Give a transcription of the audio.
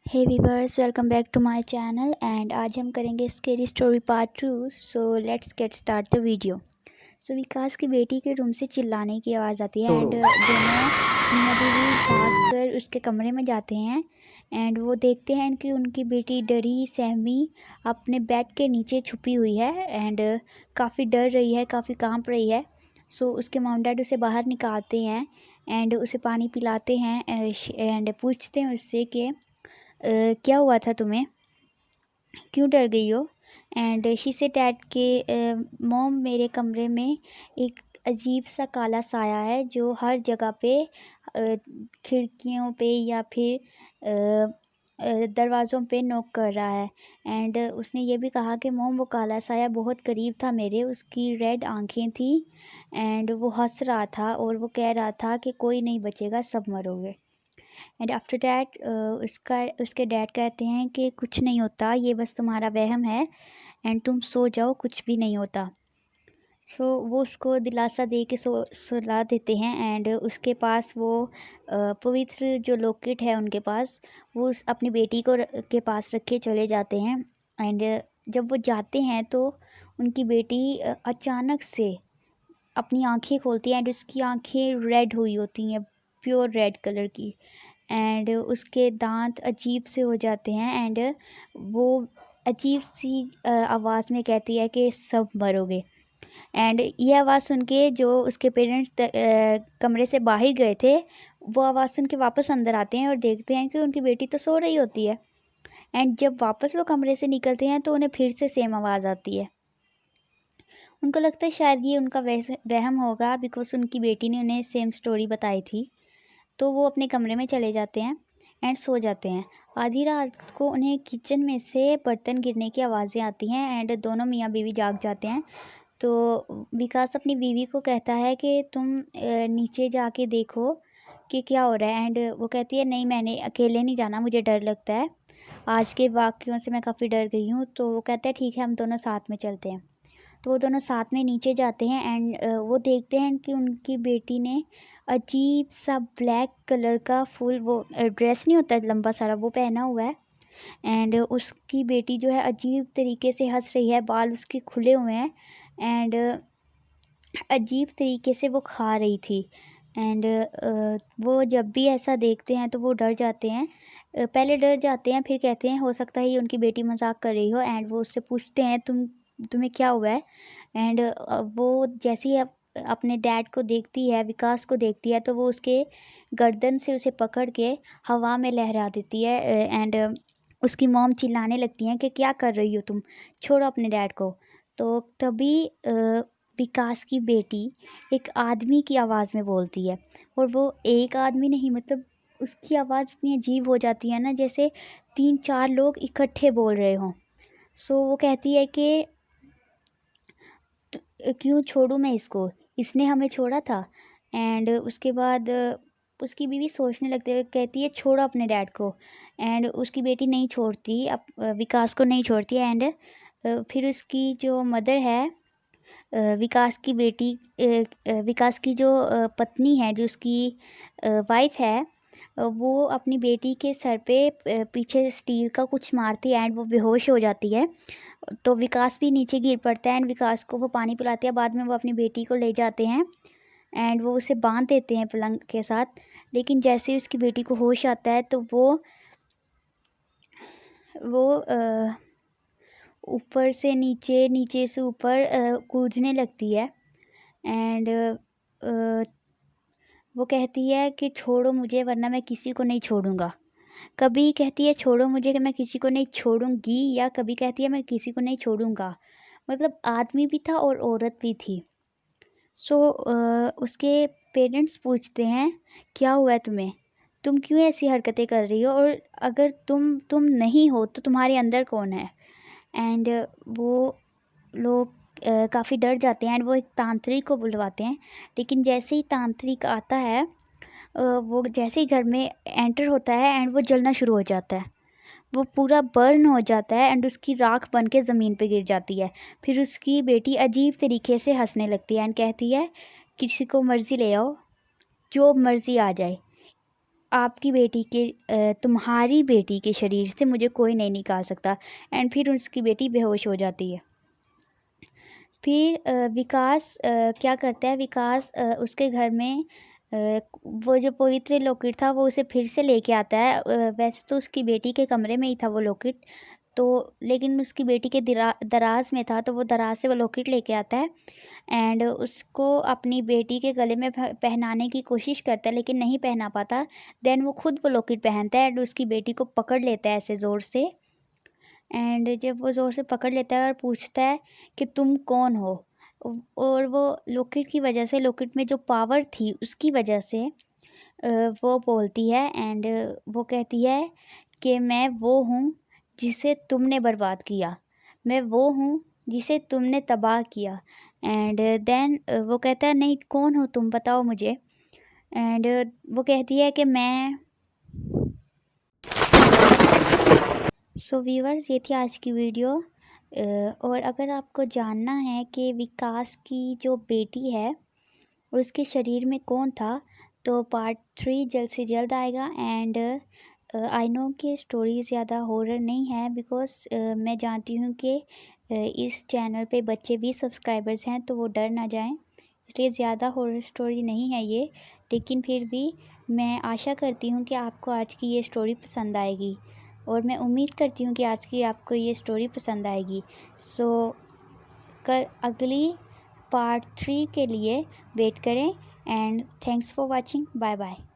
Hey viewers, welcome back to my channel and आज हम करेंगे scary story part 2। So let's get start the video. So Vikas की बेटी के रूम से चिल्लाने की आवाज़ आती है एंड दोनों मियाँ बीवी भागकर उसके कमरे में जाते हैं एंड वो देखते हैं कि उनकी बेटी डरी सहमी अपने बेड के नीचे छुपी हुई है एंड काफ़ी डर रही है, काफ़ी कांप रही है। सो उसके मॉम डैड उसे बाहर निकालते हैं एंड उसे पानी पिलाते हैं एंड पूछते हैं उससे कि क्या हुआ था तुम्हें, क्यों डर गई हो। एंड शी से डैड के मॉम, मेरे कमरे में एक अजीब सा काला साया है जो हर जगह पे खिड़कियों पे या फिर दरवाज़ों पे नॉक कर रहा है। एंड उसने ये भी कहा कि मॉम, वो काला साया बहुत करीब था मेरे, उसकी रेड आंखें थी एंड वो हंस रहा था और वो कह रहा था कि कोई नहीं बचेगा, सब मरोगे। एंड आफ्टर डैट उसके डैड कहते हैं कि कुछ नहीं होता, ये बस तुम्हारा वहम है एंड तुम सो जाओ, कुछ भी नहीं होता। वो उसको दिलासा दे के सुला देते हैं एंड उसके पास वो पवित्र जो लॉकेट है उनके पास, वो अपनी बेटी के पास रख के चले जाते हैं। एंड जब वो जाते हैं तो उनकी बेटी अचानक से अपनी आंखें खोलती है एंड उसकी आंखें रेड हुई होती हैं, प्योर रेड कलर की। एंड उसके दांत अजीब से हो जाते हैं एंड वो अजीब सी आवाज़ में कहती है कि सब मरोगे। एंड ये आवाज़ सुन के जो उसके पेरेंट्स कमरे से बाहर गए थे, वो आवाज़ सुन के वापस अंदर आते हैं और देखते हैं कि उनकी बेटी तो सो रही होती है। एंड जब वापस वो कमरे से निकलते हैं तो उन्हें फिर से सेम आवाज़ आती है। उनको लगता है शायद ये उनका वहम होगा, बिकॉज उनकी बेटी ने उन्हें सेम स्टोरी बताई थी। तो वो अपने कमरे में चले जाते हैं एंड सो जाते हैं। आधी रात को उन्हें किचन में से बर्तन गिरने की आवाज़ें आती हैं एंड दोनों मियाँ बीवी जाग जाते हैं। तो विकास अपनी बीवी को कहता है कि तुम नीचे जाके देखो कि क्या हो रहा है। एंड वो कहती है नहीं, मैंने अकेले नहीं जाना, मुझे डर लगता है, आज के वाक़यों से मैं काफ़ी डर गई हूँ। तो वो कहता है ठीक है, हम दोनों साथ में चलते हैं। तो वो दोनों साथ में नीचे जाते हैं एंड वो देखते हैं कि उनकी बेटी ने अजीब सा ब्लैक कलर का फुल वो ड्रेस नहीं होता लंबा सारा, वो पहना हुआ है। एंड उसकी बेटी जो है अजीब तरीके से हंस रही है, बाल उसके खुले हुए हैं एंड अजीब तरीके से वो खा रही थी। एंड वो जब भी ऐसा देखते हैं तो वो डर जाते हैं। पहले डर जाते हैं, फिर कहते हैं हो सकता है ये उनकी बेटी मजाक कर रही हो। एंड वो उससे पूछते हैं तुम्हें क्या हुआ है। एंड वो जैसे ही अपने डैड को देखती है, विकास को देखती है, तो वो उसके गर्दन से उसे पकड़ के हवा में लहरा देती है। एंड उसकी मॉम चिल्लाने लगती हैं कि क्या कर रही हो तुम, छोड़ो अपने डैड को। तो तभी विकास की बेटी एक आदमी की आवाज़ में बोलती है, और वो एक आदमी नहीं, मतलब उसकी आवाज़ इतनी अजीब हो जाती है ना, जैसे 3-4 लोग इकट्ठे बोल रहे हों। वो कहती है कि क्यों छोड़ूं मैं इसको, इसने हमें छोड़ा था। एंड उसके बाद उसकी बीवी सोचने लगती है, कहती है छोड़ो अपने डैड को। एंड उसकी बेटी नहीं छोड़ती, विकास को नहीं छोड़ती। एंड फिर उसकी जो मदर है, विकास की बेटी, विकास की जो पत्नी है, जो उसकी वाइफ है, वो अपनी बेटी के सर पे पीछे स्टील का कुछ मारती है एंड वो बेहोश हो जाती है। तो विकास भी नीचे गिर पड़ता है एंड विकास को वो पानी पिलाते हैं। बाद में वो अपनी बेटी को ले जाते हैं एंड वो उसे बांध देते हैं पलंग के साथ। लेकिन जैसे ही उसकी बेटी को होश आता है तो वो ऊपर से नीचे, नीचे से ऊपर कूदने लगती है। एंड वो कहती है कि छोड़ो मुझे, वरना मैं किसी को नहीं छोड़ूंगा। कभी कहती है छोड़ो मुझे कि मैं किसी को नहीं छोड़ूंगी, या कभी कहती है मैं किसी को नहीं छोड़ूंगा। मतलब आदमी भी था और औरत भी थी। उसके पेरेंट्स पूछते हैं क्या हुआ है तुम्हें, तुम क्यों ऐसी हरकतें कर रही हो, और अगर तुम नहीं हो तो तुम्हारे अंदर कौन है। एंड वो लोग काफ़ी डर जाते हैं एंड वो एक तांत्रिक को बुलवाते हैं। लेकिन जैसे ही तांत्रिक आता है, वो जैसे ही घर में एंटर होता है एंड वो जलना शुरू हो जाता है, वो पूरा बर्न हो जाता है एंड उसकी राख बन के ज़मीन पे गिर जाती है। फिर उसकी बेटी अजीब तरीके से हंसने लगती है एंड कहती है किसी को मर्ज़ी ले आओ, जो मर्ज़ी आ जाए, आपकी बेटी के तुम्हारी बेटी के शरीर से मुझे कोई नहीं निकाल सकता। एंड फिर उसकी बेटी बेहोश हो जाती है। फिर विकास क्या करता है, विकास उसके घर में वो जो पवित्र लॉकेट था वो उसे फिर से लेके आता है। वैसे तो उसकी बेटी के कमरे में ही था वो लॉकेट, तो लेकिन उसकी बेटी के दराज में था, तो वो दराज से वो लॉकेट लेके आता है एंड उसको अपनी बेटी के गले में पहनाने की कोशिश करता है, लेकिन नहीं पहना पाता। देन वो खुद वो लॉकेट पहनता है एंड उसकी बेटी को पकड़ लेता है ऐसे ज़ोर से। एंड जब वो ज़ोर से पकड़ लेता है और पूछता है कि तुम कौन हो? और वो लॉकेट की वजह से, लॉकेट में जो पावर थी उसकी वजह से वो बोलती है एंड वो कहती है कि मैं वो हूँ जिसे तुमने बर्बाद किया, मैं वो हूँ जिसे तुमने तबाह किया। एंड देन वो कहता है नहीं, कौन हो तुम, बताओ मुझे। एंड वो कहती है कि मैं। सो व्यूअर्स, ये थी आज की वीडियो। और अगर आपको जानना है कि विकास की जो बेटी है उसके शरीर में कौन था, तो पार्ट 3 जल्द से जल्द आएगा। एंड आई नो कि स्टोरी ज़्यादा हॉरर नहीं है, बिकॉज़ मैं जानती हूँ कि इस चैनल पे बच्चे भी सब्सक्राइबर्स हैं, तो वो डर ना जाएं, इसलिए ज़्यादा हॉरर स्टोरी नहीं है ये। लेकिन फिर भी मैं आशा करती हूँ कि आपको आज की ये स्टोरी पसंद आएगी, और मैं उम्मीद करती हूँ कि आज की आपको ये स्टोरी पसंद आएगी। सो कल अगली पार्ट 3 के लिए वेट करें। And thanks for watching. Bye bye.